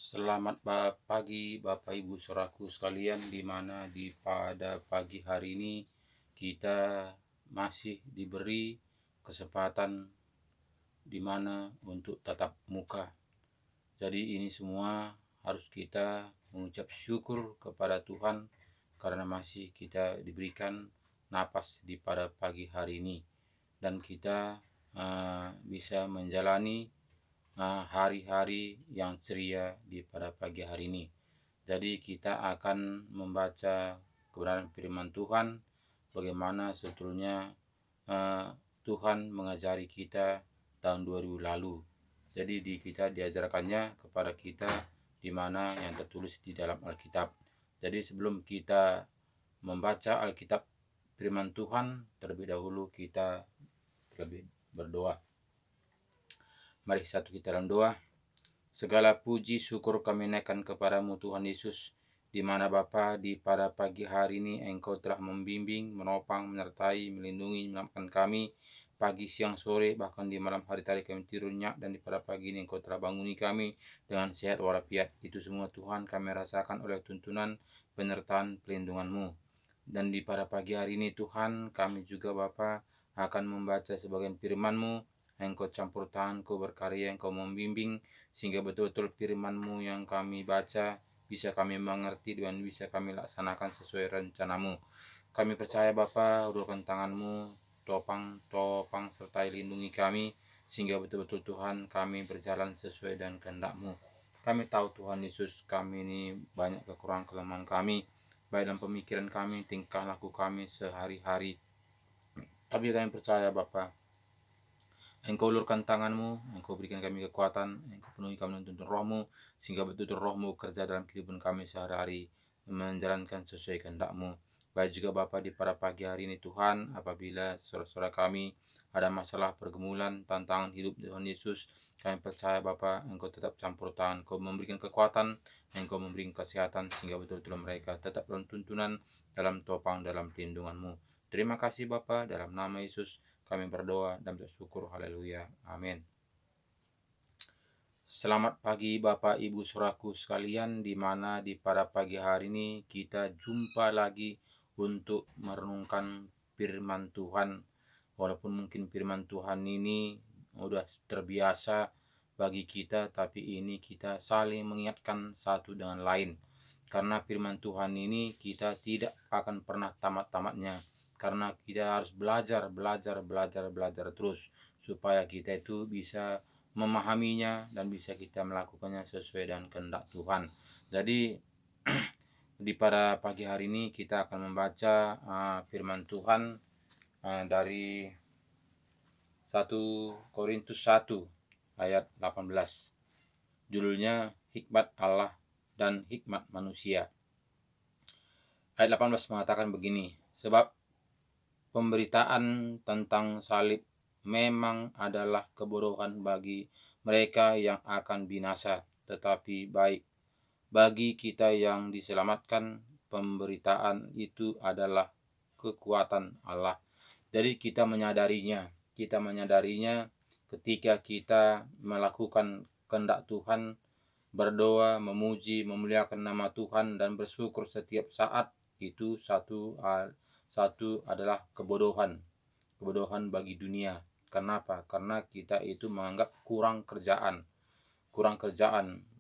Selamat pagi Bapak Ibu Saudaraku sekalian, di mana pada pagi hari ini kita masih diberi kesempatan di mana untuk tatap muka. Jadi ini semua harus kita mengucap syukur kepada Tuhan karena masih kita diberikan napas di pada pagi hari ini, dan kita bisa menjalani hari-hari yang ceria di pada pagi hari ini. Jadi kita akan membaca kebenaran firman Tuhan, bagaimana sebetulnya Tuhan mengajari kita tahun 2000 lalu. Jadi kita diajarkannya kepada kita di mana yang tertulis di dalam Alkitab. Jadi sebelum kita membaca Alkitab firman Tuhan, terlebih dahulu kita lebih berdoa. Mari satu kita dalam doa. Segala puji syukur kami naikkan kepadamu Tuhan Yesus, di mana Bapa di pada pagi hari ini Engkau telah membimbing, menopang, menyertai, melindungi, menyelamatkan kami pagi, siang, sore, bahkan di malam hari tadi kami tidur nyenyak, dan di pada pagi ini Engkau telah banguni kami dengan sehat walafiat. Itu semua Tuhan kami rasakan oleh tuntunan, penyertaan, pelindungan-Mu. Dan di pada pagi hari ini Tuhan, kami juga Bapa akan membaca sebagian firman-Mu. Engkau campur tangan, Engkau berkarya, Engkau membimbing, sehingga betul-betul firman-Mu yang kami baca bisa kami mengerti dan bisa kami laksanakan sesuai rencana-Mu. Kami percaya Bapa, ulurkan tangan-Mu, topang sertai lindungi kami, sehingga betul-betul Tuhan kami berjalan sesuai dengan kehendak-Mu. Kami tahu Tuhan Yesus, kami ini banyak kekurangan kelemahan kami, baik dalam pemikiran kami, tingkah laku kami sehari-hari. Tapi kami percaya Bapa, Engkau ulurkan tangan-Mu, Engkau berikan kami kekuatan, Engkau penuhi kami dengan tuntun Roh-Mu, sehingga betul-betul Roh-Mu kerja dalam kehidupan kami sehari-hari, menjalankan sesuai kehendak-Mu. Baik juga Bapa di pada pagi hari ini Tuhan, apabila saudara-saudara kami ada masalah, pergumulan, tantangan hidup Tuhan Yesus, kami percaya Bapa, Engkau tetap campur tangan, Engkau memberikan kekuatan, Engkau memberikan kesehatan, sehingga betul-betul mereka tetap dalam tuntunan, dalam topang, dalam perlindungan-Mu. Terima kasih Bapa, dalam nama Yesus kami berdoa dan bersyukur. Haleluya. Amin. Selamat pagi Bapak Ibu Saudaraku sekalian, di mana di pada pagi hari ini kita jumpa lagi untuk merenungkan firman Tuhan. Walaupun mungkin firman Tuhan ini udah terbiasa bagi kita, tapi ini kita saling mengingatkan satu dengan lain. Karena firman Tuhan ini kita tidak akan pernah tamat-tamatnya. Karena kita harus belajar terus, supaya kita itu bisa memahaminya dan bisa kita melakukannya sesuai dengan kehendak Tuhan. Jadi di pada pagi hari ini kita akan membaca firman Tuhan dari 1 Korintus 1 ayat 18. Judulnya Hikmat Allah dan Hikmat Manusia. Ayat 18 mengatakan begini, sebab pemberitaan tentang salib memang adalah kebodohan bagi mereka yang akan binasa, tetapi baik bagi kita yang diselamatkan, pemberitaan itu adalah kekuatan Allah. Jadi kita menyadarinya ketika kita melakukan kehendak Tuhan, berdoa, memuji, memuliakan nama Tuhan, dan bersyukur setiap saat, itu satu adalah kebodohan bagi dunia. Kenapa? Karena kita itu menganggap kurang kerjaan.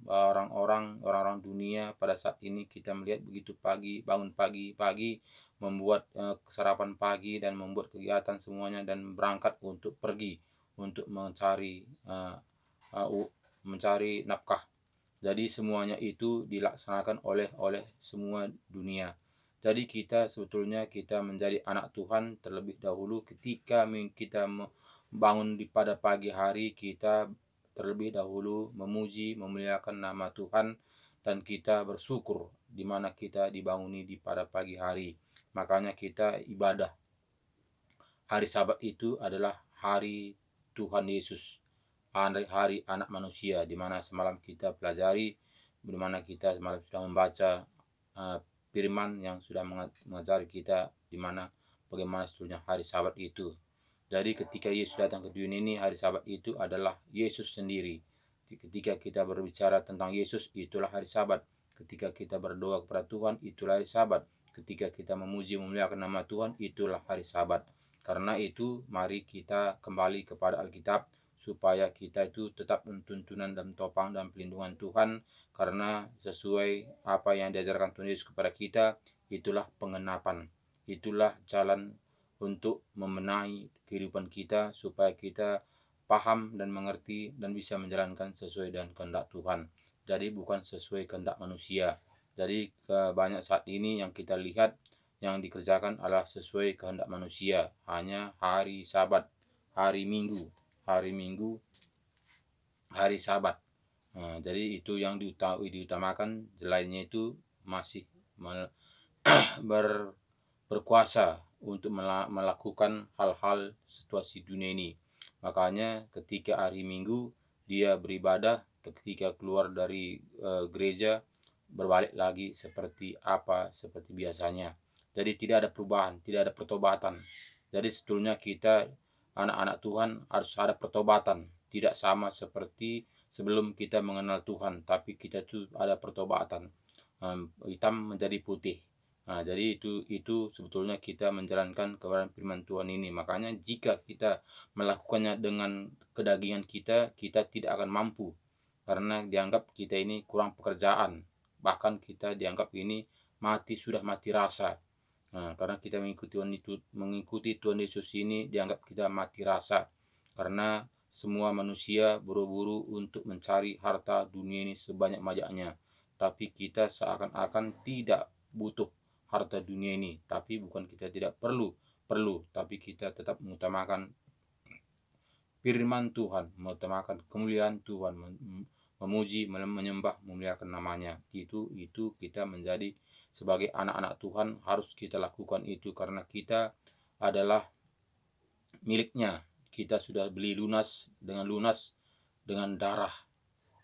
Orang-orang dunia pada saat ini kita melihat begitu bangun pagi, membuat sarapan pagi dan membuat kegiatan semuanya dan berangkat untuk pergi untuk mencari nafkah. Jadi semuanya itu dilaksanakan oleh semua dunia. Jadi kita sebetulnya kita menjadi anak Tuhan terlebih dahulu ketika kita bangun di pada pagi hari, kita terlebih dahulu memuji, memuliakan nama Tuhan, dan kita bersyukur di mana kita dibanguni di pada pagi hari. Makanya kita ibadah. Hari Sabat itu adalah hari Tuhan Yesus, hari anak manusia, di mana semalam kita pelajari, di mana kita semalam sudah membaca firman yang sudah mengajari kita di mana bagaimana sebetulnya hari Sabat itu. Jadi ketika Yesus datang ke dunia ini, hari Sabat itu adalah Yesus sendiri. Ketika kita berbicara tentang Yesus, itulah hari Sabat. Ketika kita berdoa kepada Tuhan, itulah hari Sabat. Ketika kita memuji memuliakan nama Tuhan, itulah hari Sabat. Karena itu, mari kita kembali kepada Alkitab supaya kita itu tetap tuntunan dan topang dan pelindungan Tuhan, karena sesuai apa yang diajarkan Tuhan Yesus kepada kita, itulah pengenapan, itulah jalan untuk membenahi kehidupan kita supaya kita paham dan mengerti dan bisa menjalankan sesuai dengan kehendak Tuhan. Jadi bukan sesuai kehendak manusia. Jadi banyak saat ini yang kita lihat yang dikerjakan adalah sesuai kehendak manusia, hanya hari Sabat, hari Minggu, hari Sabat. Nah, jadi itu yang diutamakan, lainnya itu masih berkuasa untuk melakukan hal-hal situasi dunia ini. Makanya ketika hari Minggu dia beribadah, ketika keluar dari gereja berbalik lagi seperti biasanya. Jadi tidak ada perubahan, tidak ada pertobatan. Jadi sebetulnya kita anak-anak Tuhan harus ada pertobatan, tidak sama seperti sebelum kita mengenal Tuhan, tapi kita itu ada pertobatan, hitam menjadi putih. Nah, jadi itu sebetulnya kita menjalankan kebenaran firman Tuhan ini. Makanya jika kita melakukannya dengan kedagingan kita tidak akan mampu, karena dianggap kita ini kurang pekerjaan. Bahkan kita dianggap ini sudah mati rasa. Nah, karena kita mengikuti Tuhan Yesus ini dianggap kita mati rasa, karena semua manusia buru-buru untuk mencari harta dunia ini sebanyak-banyaknya. Tapi kita seakan-akan tidak butuh harta dunia ini. Tapi bukan kita tidak perlu, tapi kita tetap mengutamakan firman Tuhan, mengutamakan kemuliaan Tuhan, memuji, menyembah, memuliakan namanya. Itu kita menjadi sebagai anak-anak Tuhan harus kita lakukan itu, karena kita adalah miliknya. Kita sudah beli lunas dengan darah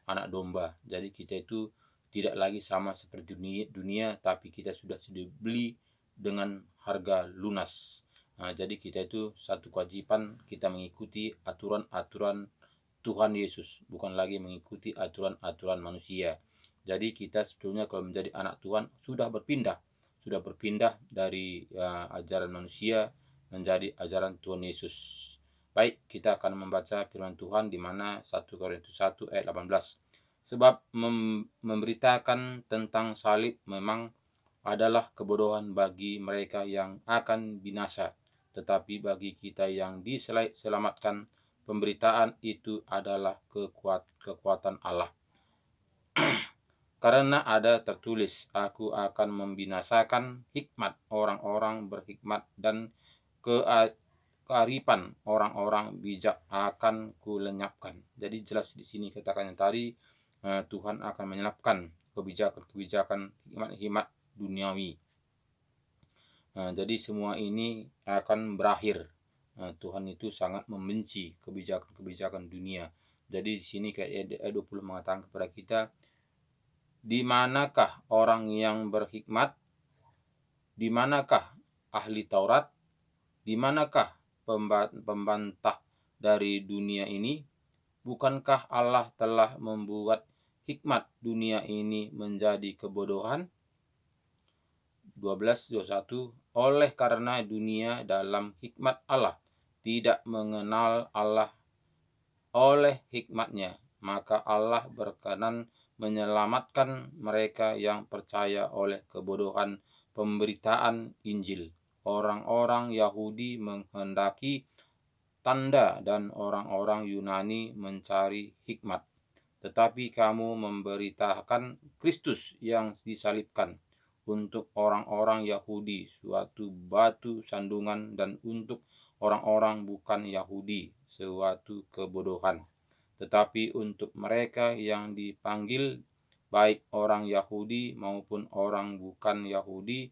anak domba. Jadi kita itu tidak lagi sama seperti dunia, tapi kita sudah dibeli dengan harga lunas. Nah, jadi kita itu satu kewajiban kita mengikuti aturan-aturan Tuhan Yesus, bukan lagi mengikuti aturan-aturan manusia. Jadi kita sebetulnya kalau menjadi anak Tuhan sudah berpindah dari ajaran manusia menjadi ajaran Tuhan Yesus. Baik, kita akan membaca firman Tuhan di mana 1 Korintus 1 ayat 18. Sebab memberitakan tentang salib memang adalah kebodohan bagi mereka yang akan binasa, tetapi bagi kita yang diselamatkan, pemberitaan itu adalah kekuatan Allah. Karena ada tertulis, aku akan membinasakan hikmat orang-orang berhikmat dan kearifan orang-orang bijak akan kulenyapkan. Jadi jelas di sini katakannya tadi, Tuhan akan menyelapkan kebijakan hikmat duniawi. Jadi semua ini akan berakhir. Tuhan itu sangat membenci kebijakan dunia. Jadi di sini kayak ayat 20 mengatakan kepada kita, di manakah orang yang berhikmat? Di manakah ahli Taurat? Di manakah pembantah dari dunia ini? Bukankah Allah telah membuat hikmat dunia ini menjadi kebodohan? 12:21. Oleh karena dunia dalam hikmat Allah tidak mengenal Allah oleh hikmatnya, maka Allah berkenan menyelamatkan mereka yang percaya oleh kebodohan pemberitaan Injil. Orang-orang Yahudi menghendaki tanda dan orang-orang Yunani mencari hikmat. Tetapi kamu memberitakan Kristus yang disalibkan, untuk orang-orang Yahudi suatu batu sandungan, dan untuk orang-orang bukan Yahudi suatu kebodohan. Tetapi untuk mereka yang dipanggil, baik orang Yahudi maupun orang bukan Yahudi,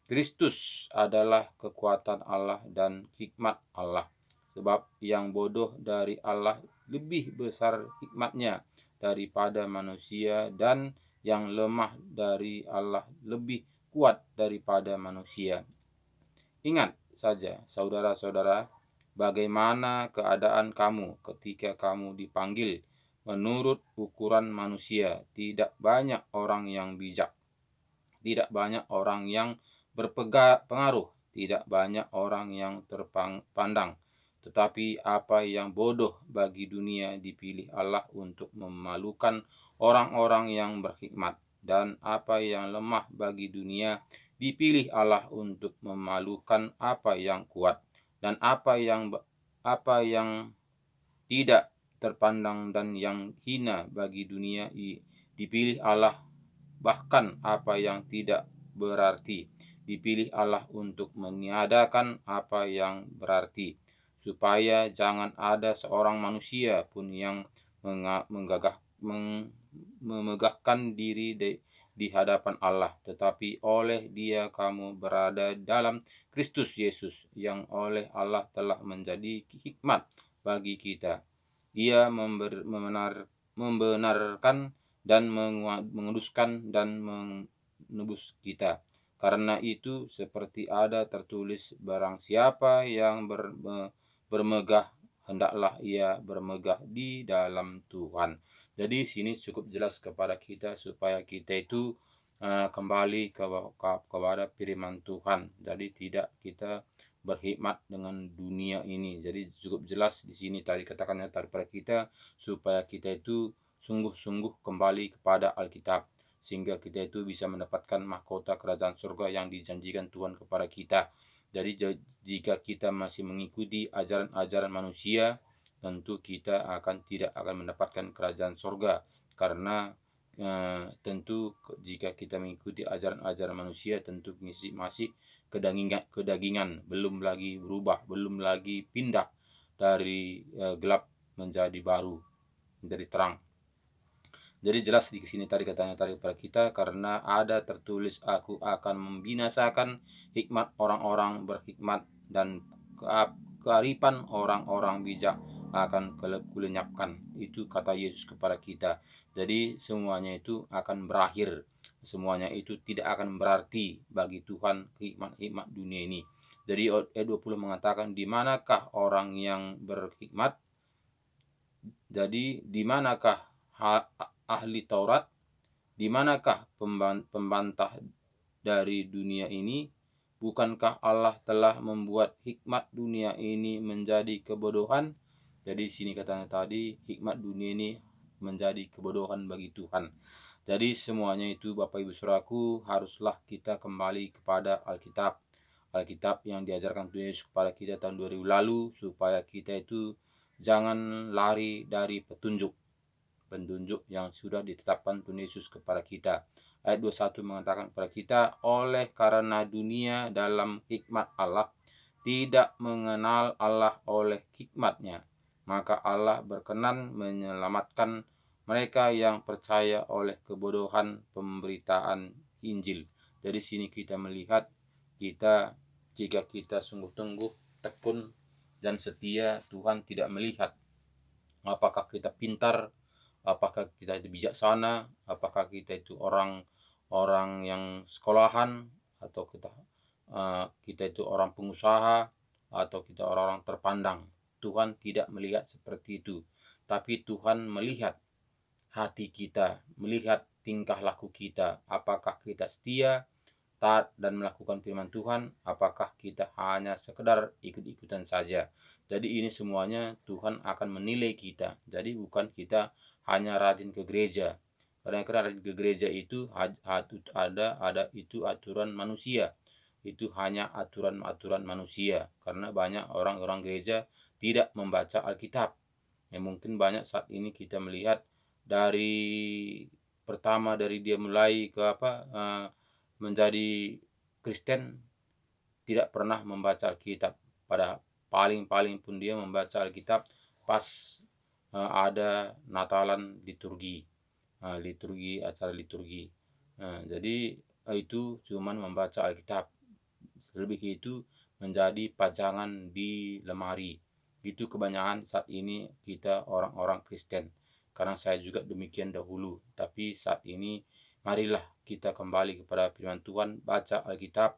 Kristus adalah kekuatan Allah dan hikmat Allah. Sebab yang bodoh dari Allah lebih besar hikmatnya daripada manusia, dan yang lemah dari Allah lebih kuat daripada manusia. Ingat saja, saudara-saudara, bagaimana keadaan kamu ketika kamu dipanggil menurut ukuran manusia. Tidak banyak orang yang bijak, tidak banyak orang yang berpengaruh, tidak banyak orang yang terpandang. Tetapi apa yang bodoh bagi dunia dipilih Allah untuk memalukan orang-orang yang berhikmat. Dan apa yang lemah bagi dunia dipilih Allah untuk memalukan apa yang kuat. Dan apa yang tidak terpandang dan yang hina bagi dunia dipilih Allah. Bahkan apa yang tidak berarti dipilih Allah untuk meniadakan apa yang berarti, supaya jangan ada seorang manusia pun yang memegahkan diri di hadapan Allah, tetapi oleh Dia kamu berada dalam Kristus Yesus, yang oleh Allah telah menjadi hikmat bagi kita. Ia membenarkan dan menguduskan dan menebus kita. Karena itu, seperti ada tertulis, barang siapa yang bermegah, hendaklah ia bermegah di dalam Tuhan. Jadi sini cukup jelas kepada kita supaya kita itu kembali kepada firman Tuhan. Jadi tidak kita berhikmat dengan dunia ini. Jadi cukup jelas di sini tadi katakannya pada kita supaya kita itu sungguh-sungguh kembali kepada Alkitab, sehingga kita itu bisa mendapatkan mahkota kerajaan surga yang dijanjikan Tuhan kepada kita. Jadi jika kita masih mengikuti ajaran-ajaran manusia, tentu kita tidak akan mendapatkan kerajaan surga, karena tentu jika kita mengikuti ajaran-ajaran manusia, tentu masih kedagingan, belum lagi berubah, belum lagi pindah dari gelap menjadi baru, menjadi terang. Jadi jelas di sini tadi katanya tadi pada kita, karena ada tertulis, aku akan membinasakan hikmat orang-orang berhikmat, dan kearifan orang-orang bijak akan kulenyapkan. Itu kata Yesus kepada kita. Jadi semuanya itu akan berakhir. Semuanya itu tidak akan berarti bagi Tuhan hikmat-hikmat dunia ini. Jadi ayat 20 mengatakan, di manakah orang yang berhikmat? Jadi di manakah ahli Taurat? Di manakah pembantah dari dunia ini? Bukankah Allah telah membuat hikmat dunia ini menjadi kebodohan? Jadi sini katanya tadi, hikmat dunia ini menjadi kebodohan bagi Tuhan. Jadi semuanya itu Bapak Ibu Saudaraku, haruslah kita kembali kepada Alkitab. Alkitab yang diajarkan Tuhan Yesus kepada kita tahun 2000 lalu, supaya kita itu jangan lari dari petunjuk yang sudah ditetapkan Tuhan Yesus kepada kita. Ayat 21 mengatakan kepada kita, oleh karena dunia dalam hikmat Allah tidak mengenal Allah oleh hikmatnya, maka Allah berkenan menyelamatkan mereka yang percaya oleh kebodohan pemberitaan Injil. Jadi sini kita melihat, jika kita sungguh-sungguh tekun dan setia, Tuhan tidak melihat apakah kita pintar, apakah kita itu bijaksana, apakah kita itu orang yang sekolahan, atau kita itu orang pengusaha, atau kita orang terpandang. Tuhan tidak melihat seperti itu, tapi Tuhan melihat hati kita, melihat tingkah laku kita, apakah kita setia, taat dan melakukan firman Tuhan, apakah kita hanya sekedar ikut-ikutan saja. Jadi ini semuanya Tuhan akan menilai kita. Jadi bukan kita hanya rajin ke gereja. Karena rajin ke gereja itu itu aturan manusia. Itu hanya aturan-aturan manusia. Karena banyak orang-orang gereja tidak membaca Alkitab. Mungkin banyak saat ini kita melihat dari pertama, dari dia mulai ke menjadi Kristen, tidak pernah membaca Alkitab. Pada paling pun dia membaca Alkitab pas ada Natalan liturgi, acara liturgi. Jadi itu cuman membaca Alkitab. Lebih itu menjadi pajangan di lemari. Itu kebanyakan saat ini kita orang-orang Kristen. Karena saya juga demikian dahulu, tapi saat ini marilah kita kembali kepada firman Tuhan, baca Alkitab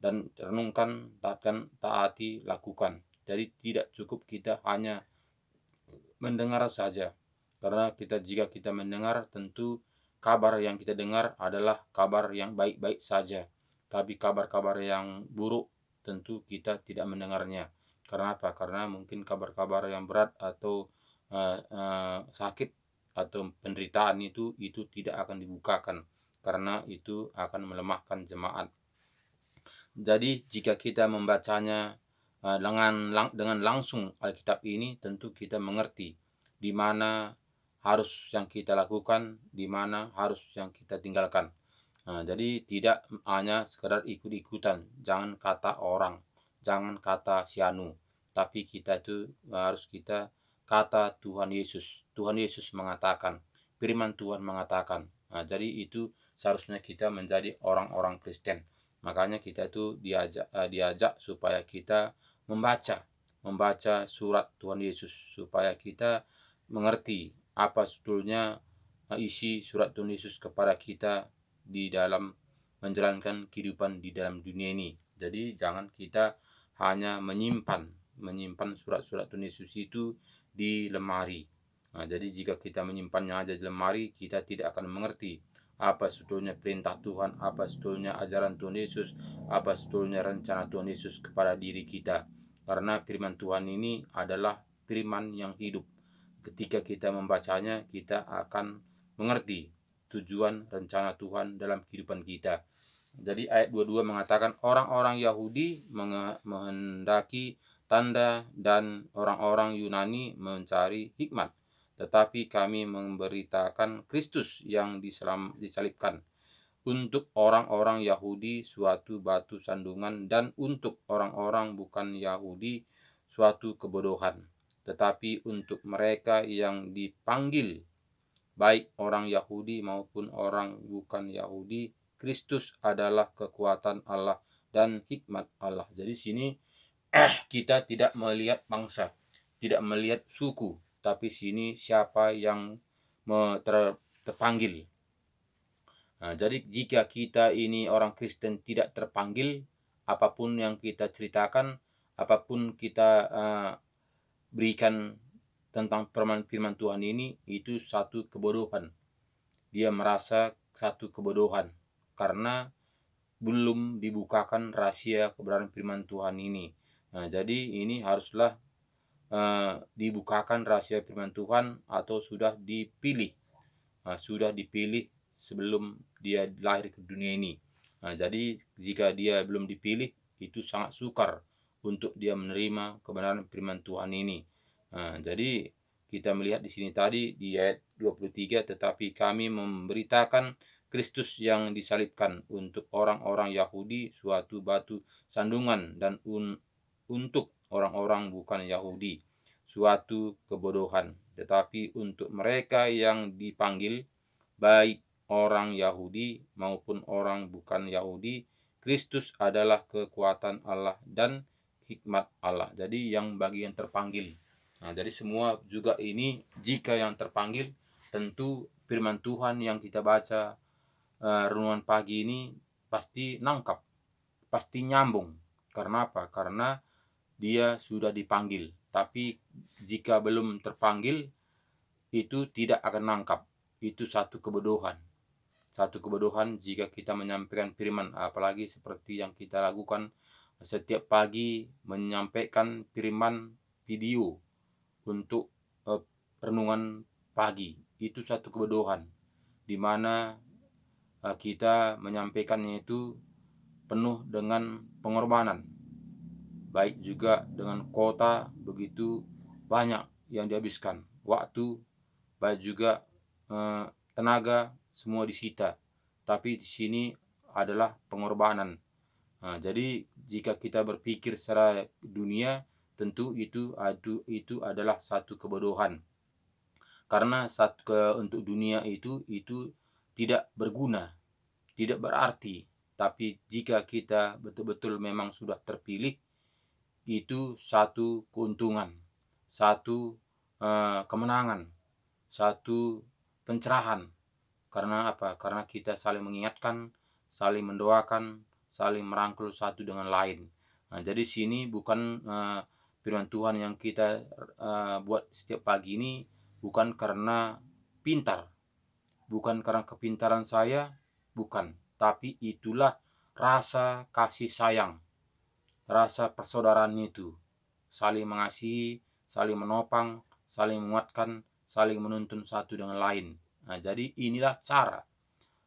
dan renungkan, taati, lakukan. Jadi tidak cukup kita hanya mendengar saja, Karena jika kita mendengar, tentu kabar yang kita dengar adalah kabar yang baik-baik saja. Tapi kabar-kabar yang buruk tentu kita tidak mendengarnya. Karena apa? Karena mungkin kabar-kabar yang berat atau sakit atau penderitaan itu tidak akan dibukakan, karena itu akan melemahkan jemaat. Jadi jika kita membacanya dengan langsung Alkitab ini, tentu kita mengerti di mana harus yang kita lakukan, di mana harus yang kita tinggalkan. Jadi tidak hanya sekedar ikut-ikutan, jangan kata orang, jangan kata si anu, tapi kita itu harus kita kata Tuhan Yesus. Tuhan Yesus mengatakan, firman Tuhan mengatakan. Jadi itu seharusnya kita menjadi orang-orang Kristen. Makanya kita itu diajak supaya kita membaca surat Tuhan Yesus, supaya kita mengerti apa sebetulnya isi surat Tuhan Yesus kepada kita di dalam menjalankan kehidupan di dalam dunia ini. Jadi jangan kita hanya menyimpan surat-surat Tuhan Yesus itu di lemari. Jadi jika kita menyimpannya aja di lemari, kita tidak akan mengerti apa sebetulnya perintah Tuhan, apa sebetulnya ajaran Tuhan Yesus, apa sebetulnya rencana Tuhan Yesus kepada diri kita. Karena firman Tuhan ini adalah firman yang hidup. Ketika kita membacanya, kita akan mengerti tujuan rencana Tuhan dalam kehidupan kita. Jadi ayat 22 mengatakan orang-orang Yahudi menghendaki tanda dan orang-orang Yunani mencari hikmat. Tetapi kami memberitakan Kristus yang disalibkan. Untuk orang-orang Yahudi suatu batu sandungan, dan untuk orang-orang bukan Yahudi suatu kebodohan. Tetapi untuk mereka yang dipanggil, baik orang Yahudi maupun orang bukan Yahudi, Kristus adalah kekuatan Allah dan hikmat Allah. Jadi sini kita tidak melihat bangsa, tidak melihat suku, tapi sini siapa yang terpanggil. Jadi jika kita ini orang Kristen tidak terpanggil, apapun yang kita ceritakan, apapun kita berikan tentang firman Tuhan ini, itu satu kebodohan. Dia merasa satu kebodohan karena belum dibukakan rahasia kebenaran firman Tuhan ini. Jadi ini haruslah dibukakan rahasia firman Tuhan, atau sudah dipilih sebelum dia lahir ke dunia ini. Jadi jika dia belum dipilih, itu sangat sukar untuk dia menerima kebenaran firman Tuhan ini. Jadi kita melihat di sini tadi di ayat 23, tetapi kami memberitakan Kristus yang disalibkan, untuk orang-orang Yahudi suatu batu sandungan, dan untuk orang-orang bukan Yahudi suatu kebodohan. Tetapi untuk mereka yang dipanggil, baik orang Yahudi maupun orang bukan Yahudi, Kristus adalah kekuatan Allah dan hikmat Allah. Jadi yang bagi yang terpanggil. Jadi semua juga ini, jika yang terpanggil, tentu firman Tuhan yang kita baca renungan pagi ini pasti nangkap, pasti nyambung. Karena apa? Karena dia sudah dipanggil. Tapi jika belum terpanggil, itu tidak akan nangkap. Itu satu kebodohan. Satu kebodohan jika kita menyampaikan firman, apalagi seperti yang kita lakukan setiap pagi, menyampaikan firman video untuk renungan pagi. Itu satu kebodohan, di mana kita menyampaikannya itu penuh dengan pengorbanan, baik juga dengan kota begitu banyak yang dihabiskan, waktu, baik juga tenaga, semua disita. Tapi di sini adalah pengorbanan. Jadi jika kita berpikir secara dunia, tentu itu adalah satu kebodohan. Karena untuk dunia itu tidak berguna, tidak berarti. Tapi jika kita betul-betul memang sudah terpilih, itu satu keuntungan, satu kemenangan, satu pencerahan. Karena apa? Karena kita saling mengingatkan, saling mendoakan, saling merangkul satu dengan lain. Jadi sini bukan firman Tuhan yang kita buat setiap pagi ini bukan karena pintar, bukan karena kepintaran saya, bukan, tapi itulah rasa kasih sayang, rasa persaudaraan itu, saling mengasihi, saling menopang, saling menguatkan, saling menuntun satu dengan lain. Nah, jadi inilah cara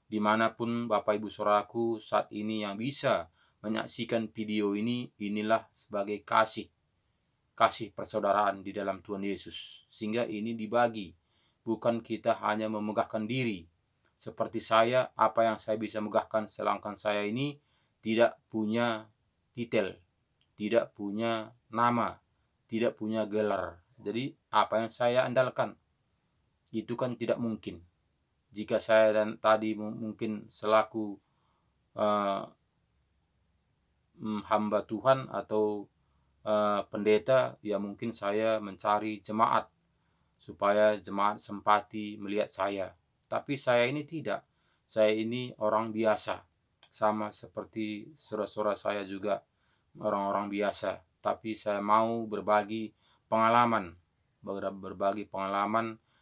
dimanapun Bapak Ibu Saudaraku saat ini yang bisa menyaksikan video ini, inilah sebagai kasih persaudaraan di dalam Tuhan Yesus. Sehingga ini dibagi, bukan kita hanya memegahkan diri. Seperti saya, apa yang saya bisa megahkan, sedangkan saya ini tidak punya titel, tidak punya nama, tidak punya gelar. Jadi apa yang saya andalkan itu kan tidak mungkin. Jika saya dan tadi mungkin selaku uh, hamba Tuhan atau pendeta, ya mungkin saya mencari jemaat supaya jemaat sempati melihat saya. Tapi saya ini tidak. Saya ini orang biasa, sama seperti saudara-saudara saya juga orang-orang biasa. Tapi saya mau berbagi pengalaman,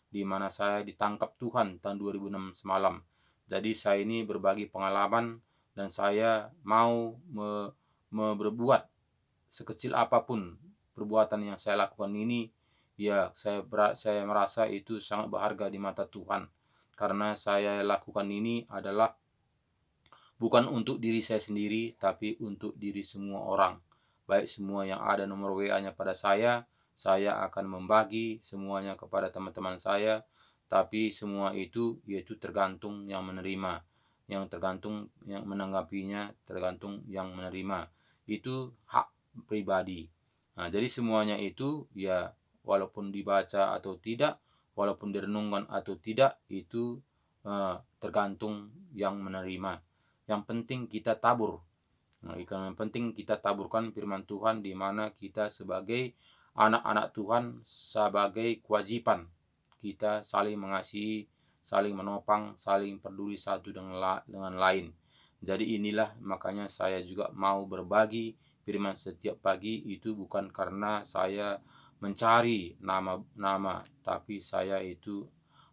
di mana saya ditangkap Tuhan tahun 2006 semalam. Jadi saya ini berbagi pengalaman dan saya mau berbuat sekecil apapun perbuatan yang saya lakukan ini, ya saya merasa itu sangat berharga di mata Tuhan. Karena saya lakukan ini adalah bukan untuk diri saya sendiri, tapi untuk diri semua orang. Baik semua yang ada nomor WA-nya pada saya akan membagi semuanya kepada teman-teman saya. Tapi semua itu yaitu tergantung yang menerima, yang tergantung yang menanggapinya, tergantung yang menerima. Itu hak pribadi. Nah, jadi semuanya itu ya walaupun dibaca atau tidak, walaupun direnungkan atau tidak, itu tergantung yang menerima. Yang penting kita tabur. Nah, yang penting kita taburkan firman Tuhan di mana kita sebagai anak-anak Tuhan, sebagai kewajiban kita saling mengasihi, saling menopang, saling peduli satu dengan lain. Jadi inilah makanya saya juga mau berbagi firman setiap pagi, itu bukan karena saya mencari nama-nama, tapi saya itu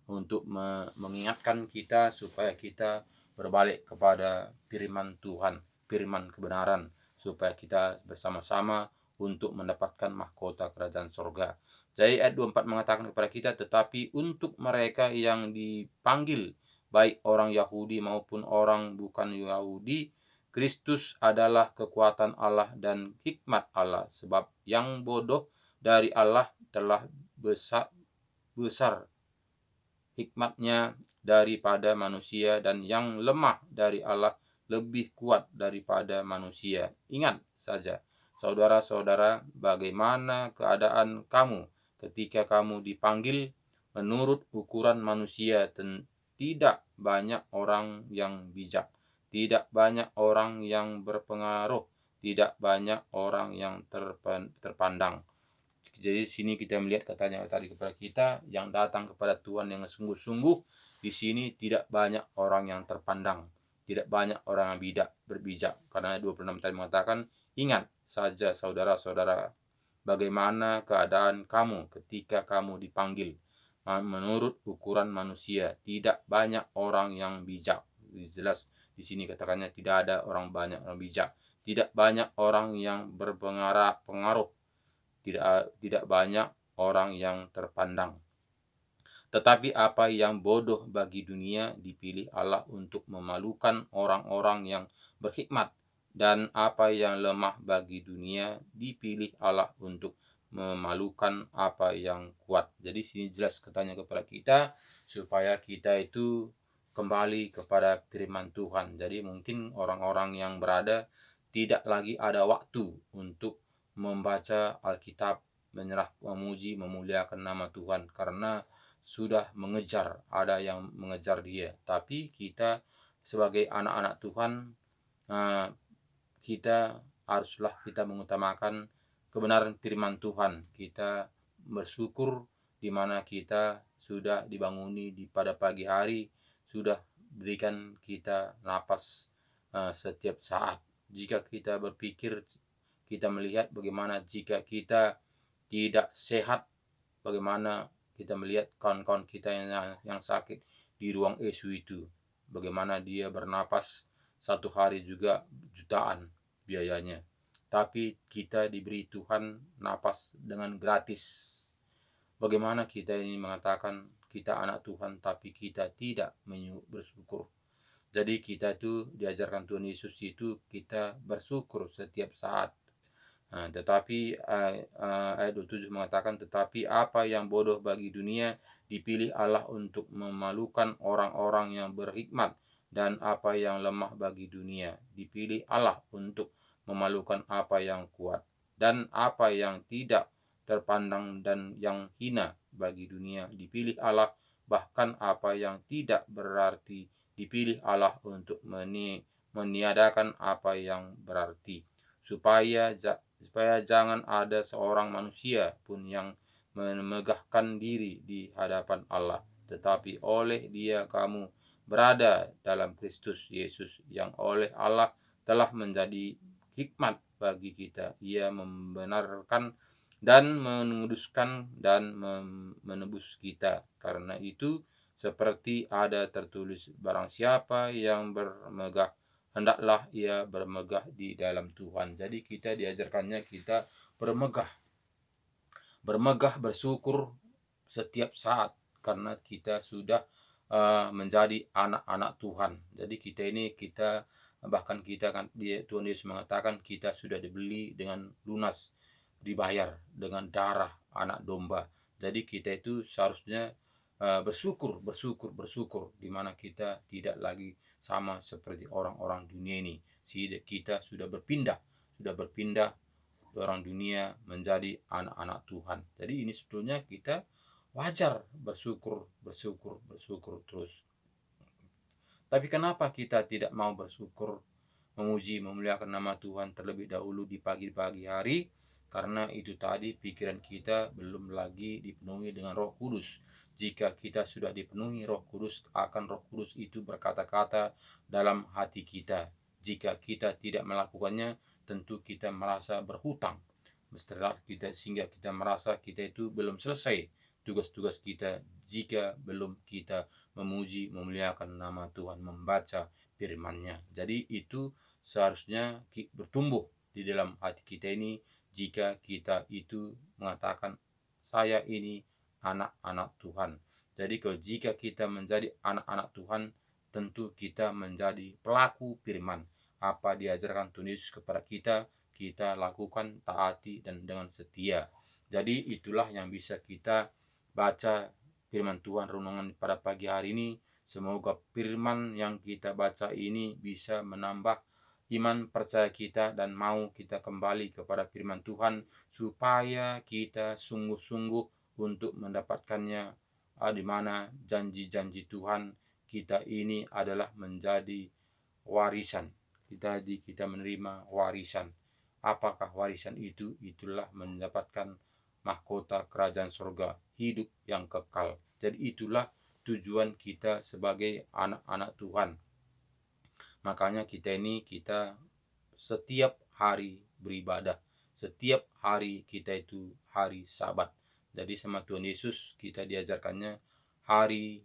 untuk mengingatkan kita supaya kita berbalik kepada firman Tuhan, firman kebenaran, supaya kita bersama-sama untuk mendapatkan mahkota kerajaan sorga. Jadi ayat 24 mengatakan kepada kita, tetapi untuk mereka yang dipanggil, baik orang Yahudi maupun orang bukan Yahudi, Kristus adalah kekuatan Allah dan hikmat Allah, sebab yang bodoh dari Allah telah besar hikmatnya daripada manusia, dan yang lemah dari Allah lebih kuat daripada manusia. Ingat saja, saudara-saudara, bagaimana keadaan kamu ketika kamu dipanggil menurut ukuran manusia. Tidak banyak orang yang bijak, tidak banyak orang yang berpengaruh, tidak banyak orang yang terpandang. Jadi sini kita melihat katanya tadi kepada kita, yang datang kepada Tuhan yang sungguh-sungguh, di sini tidak banyak orang yang terpandang, tidak banyak orang yang berbijak. Karena 26 tadi mengatakan, ingat saja saudara-saudara, bagaimana keadaan kamu ketika kamu dipanggil menurut ukuran manusia. Tidak banyak orang yang bijak. Jelas di sini katakannya tidak ada orang banyak orang bijak. Tidak banyak orang yang berpengaruh, tidak banyak orang yang terpandang. Tetapi apa yang bodoh bagi dunia dipilih Allah untuk memalukan orang-orang yang berhikmat, dan apa yang lemah bagi dunia dipilih Allah untuk memalukan apa yang kuat. Jadi sini jelas katanya kepada kita supaya kita itu kembali kepada firman Tuhan. Jadi mungkin orang-orang yang berada tidak lagi ada waktu untuk membaca Alkitab, memuji, memuliakan nama Tuhan, karena sudah mengejar, ada yang mengejar dia. Tapi kita sebagai anak-anak Tuhan, kita mengutamakan kebenaran firman Tuhan. Kita bersyukur di mana kita sudah dibanguni pada pagi hari, sudah berikan kita napas setiap saat. Jika kita berpikir, kita melihat bagaimana jika kita tidak sehat, bagaimana kita melihat kawan-kawan kita yang sakit di ruang ICU itu, bagaimana dia bernapas satu hari juga jutaan biayanya. Tapi kita diberi Tuhan napas dengan gratis. Bagaimana kita ini mengatakan kita anak Tuhan tapi kita tidak bersyukur. Jadi kita itu diajarkan Tuhan Yesus itu kita bersyukur setiap saat. Nah, tetapi ayat 27 mengatakan, tetapi apa yang bodoh bagi dunia dipilih Allah untuk memalukan orang-orang yang berhikmat, dan apa yang lemah bagi dunia dipilih Allah untuk memalukan apa yang kuat, dan apa yang tidak terpandang dan yang hina bagi dunia dipilih Allah, bahkan apa yang tidak berarti dipilih Allah untuk meniadakan apa yang berarti, supaya jangan ada seorang manusia pun yang memegahkan diri di hadapan Allah, tetapi oleh Dia kamu berada dalam Kristus Yesus, yang oleh Allah telah menjadi hikmat bagi kita. Ia membenarkan dan menguduskan dan menebus kita. Karena itu, seperti ada tertulis, barang siapa yang bermegah, hendaklah ia bermegah di dalam Tuhan. Jadi kita diajarkannya kita bermegah, bersyukur setiap saat, karena kita sudah menjadi anak-anak Tuhan. Jadi kita bahkan kita kan, Tuhan Yesus mengatakan kita sudah dibeli dengan lunas, dibayar dengan darah anak domba. Jadi kita itu seharusnya bersyukur, di mana kita tidak lagi sama seperti orang-orang dunia ini. Kita sudah berpindah orang dunia menjadi anak-anak Tuhan. Jadi ini sebetulnya kita wajar bersyukur terus. Tapi kenapa kita tidak mau bersyukur, memuji, memuliakan nama Tuhan terlebih dahulu di pagi-pagi hari? Karena itu tadi, pikiran kita belum lagi dipenuhi dengan Roh Kudus. Jika kita sudah dipenuhi Roh Kudus, akan Roh Kudus itu berkata-kata dalam hati kita. Jika kita tidak melakukannya, tentu kita merasa berhutang sehingga kita merasa kita itu belum selesai tugas-tugas kita jika belum kita memuji, memuliakan nama Tuhan, membaca firman-Nya. Jadi itu seharusnya bertumbuh di dalam hati kita ini jika kita itu mengatakan saya ini anak-anak Tuhan. Jadi jika kita menjadi anak-anak Tuhan, tentu kita menjadi pelaku firman. Apa diajarkan Tuhan Yesus kepada kita lakukan, taati, dan dengan setia. Jadi itulah yang bisa kita baca firman Tuhan renungan pada pagi hari ini. Semoga firman yang kita baca ini bisa menambah iman percaya kita dan mau kita kembali kepada firman Tuhan, supaya kita sungguh-sungguh untuk mendapatkannya, di mana janji-janji Tuhan kita ini adalah menjadi warisan. Kita menerima warisan. Apakah warisan itu? Itulah mendapatkan mahkota kerajaan surga, hidup yang kekal. Jadi itulah tujuan kita sebagai anak-anak Tuhan. Makanya kita setiap hari beribadah. Setiap hari kita itu hari Sabat. Jadi sama Tuhan Yesus kita diajarkannya hari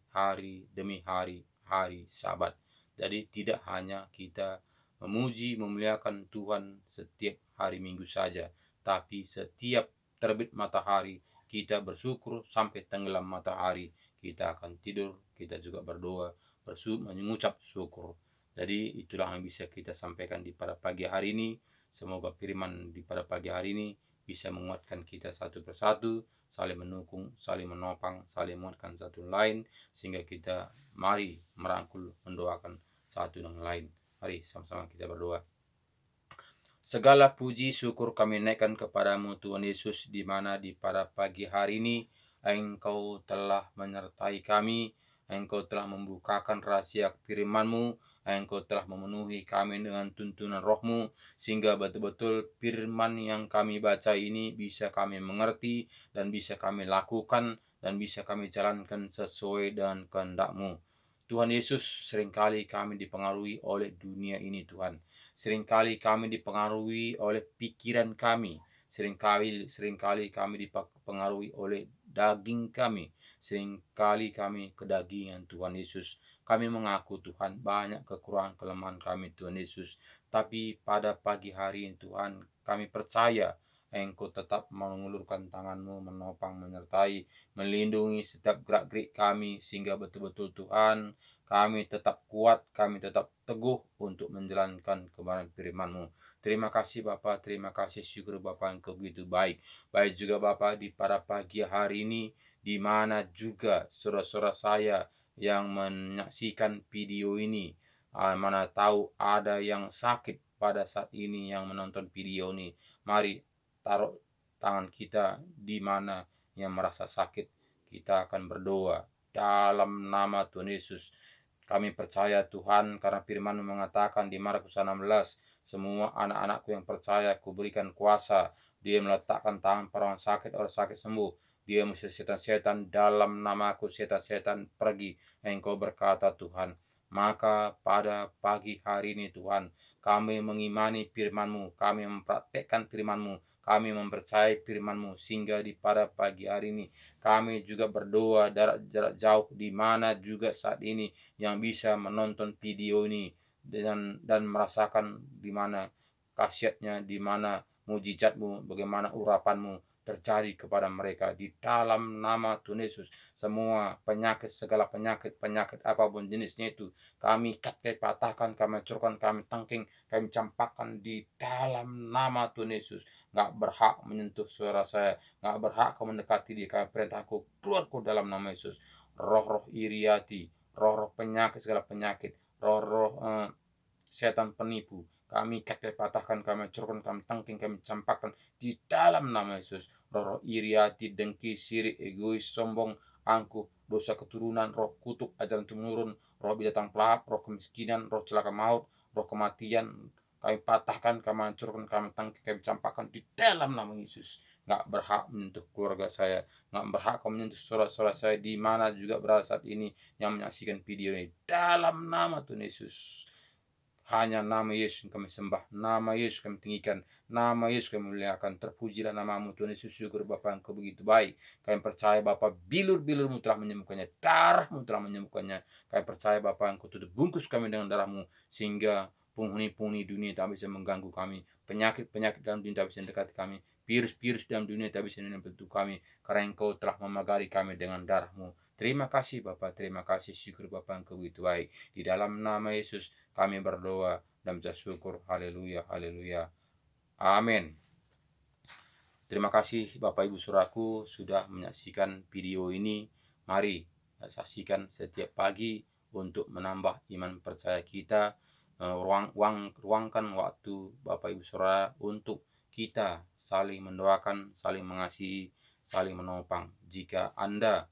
demi hari Sabat. Jadi tidak hanya kita memuji, memuliakan Tuhan setiap hari Minggu saja, tapi setiap terbit matahari kita bersyukur sampai tenggelam matahari. Kita akan tidur, kita juga berdoa, mengucap syukur. Jadi itulah yang bisa kita sampaikan di pada pagi hari ini. Semoga firman di pada pagi hari ini bisa menguatkan kita satu persatu, saling mendukung, saling menopang, saling menguatkan satu lain, sehingga kita mari merangkul, mendoakan satu dengan lain. Mari sama-sama kita berdoa. Segala puji syukur kami naikkan kepadamu Tuhan Yesus, di mana di pada pagi hari ini Engkau telah menyertai kami, Engkau telah membukakan rahasia firman-Mu, Engkau telah memenuhi kami dengan tuntunan Roh-Mu, sehingga betul-betul firman yang kami baca ini bisa kami mengerti dan bisa kami lakukan dan bisa kami jalankan sesuai dengan kehendak-Mu. Tuhan Yesus, seringkali kami dipengaruhi oleh dunia ini Tuhan. Seringkali kami dipengaruhi oleh pikiran kami. Seringkali kami dipengaruhi oleh daging kami. Seringkali kami kedagingan Tuhan Yesus. Kami mengaku Tuhan banyak kekurangan kelemahan kami Tuhan Yesus. Tapi pada pagi hari ini Tuhan kami percaya Engkau tetap mengulurkan tangan-Mu, menopang, menyertai, melindungi setiap gerak-gerik kami, sehingga betul-betul Tuhan kami tetap kuat, kami tetap teguh untuk menjalankan kebenaran firman-Mu. Terima kasih Bapa, terima kasih, syukur Bapa Engkau begitu baik. Baik juga Bapa di pada pagi hari ini, di mana juga saudara-saudara saya yang menyaksikan video ini, mana tahu ada yang sakit pada saat ini yang menonton video ini. Mari taruh tangan kita di mana yang merasa sakit, kita akan berdoa dalam nama Tuhan Yesus. Kami percaya Tuhan karena firman mengatakan di Markus 16, semua anak-anakku yang percaya kuberikan kuasa. Dia meletakkan tangan pada orang sakit, orang sakit sembuh. Dia mengusir setan-setan dalam namaku, setan-setan pergi. Engkau berkata Tuhan. Maka pada pagi hari ini Tuhan, kami mengimani firman-Mu, kami mempraktekkan firman-Mu, kami mempercayai firman-Mu, sehingga di pada pagi hari ini kami juga berdoa jarak jauh di mana juga saat ini yang bisa menonton video ini dan merasakan di mana khasiatnya, di mana mujizat-Mu, bagaimana urapan-Mu terjadi kepada mereka di dalam nama Tuhan Yesus. Semua penyakit, segala penyakit apapun jenisnya itu, kami patahkan, kami hancurkan, kami tangking, kami campakkan di dalam nama Tuhan Yesus. Nggak berhak menyentuh suara saya, nggak berhak kau mendekati dia. Kami perintahku keluar ku dalam nama Yesus. Roh-roh iriati, roh-roh penyakit, segala penyakit, roh-roh setan penipu, kami patahkan, kami hancurkan, kami tangking, kami campakkan di dalam nama Yesus. Roh-roh iriati, dengki, sirik, egois, sombong, angkuh, dosa keturunan, roh kutuk, ajaran temurun, roh binatang pelahap, roh kemiskinan, roh celaka maut, roh kematian, kami patahkan, kami hancurkan, kami tangking, kami campakkan di dalam nama Yesus. Nggak berhak menyentuh keluarga saya, nggak berhak kau menyentuh saudara-saudara saya di mana juga berada saat ini yang menyaksikan video ini. Dalam nama Tuhan Yesus. Hanya nama Yesus yang kami sembah, nama Yesus kami tinggikan, nama Yesus kami muliakan. Terpujilah namamu Tuhan Yesus. Syukur Bapa Engkau begitu baik. Kami percaya Bapa bilur-bilur-Mu telah menyembuhkannya, darah-Mu telah menyembuhkannya. Kami percaya Bapa Engkau tutup bungkus kami dengan darah-Mu, sehingga penghuni-penghuni dunia tak bisa mengganggu kami, penyakit-penyakit dalam dunia tak bisa mendekati kami, virus-virus dalam dunia tak bisa menyentuh kami, karena Engkau telah memagari kami dengan darah-Mu. Terima kasih Bapa, terima kasih, syukur Bapa Engkau begitu baik. Di dalam nama Yesus kami berdoa dan bersyukur. Haleluya, haleluya. Amin. Terima kasih Bapak Ibu Saudaraku sudah menyaksikan video ini. Mari saksikan setiap pagi untuk menambah iman percaya kita. Ruangkan waktu Bapak Ibu Saudara untuk kita saling mendoakan, saling mengasihi, saling menopang. Jika Anda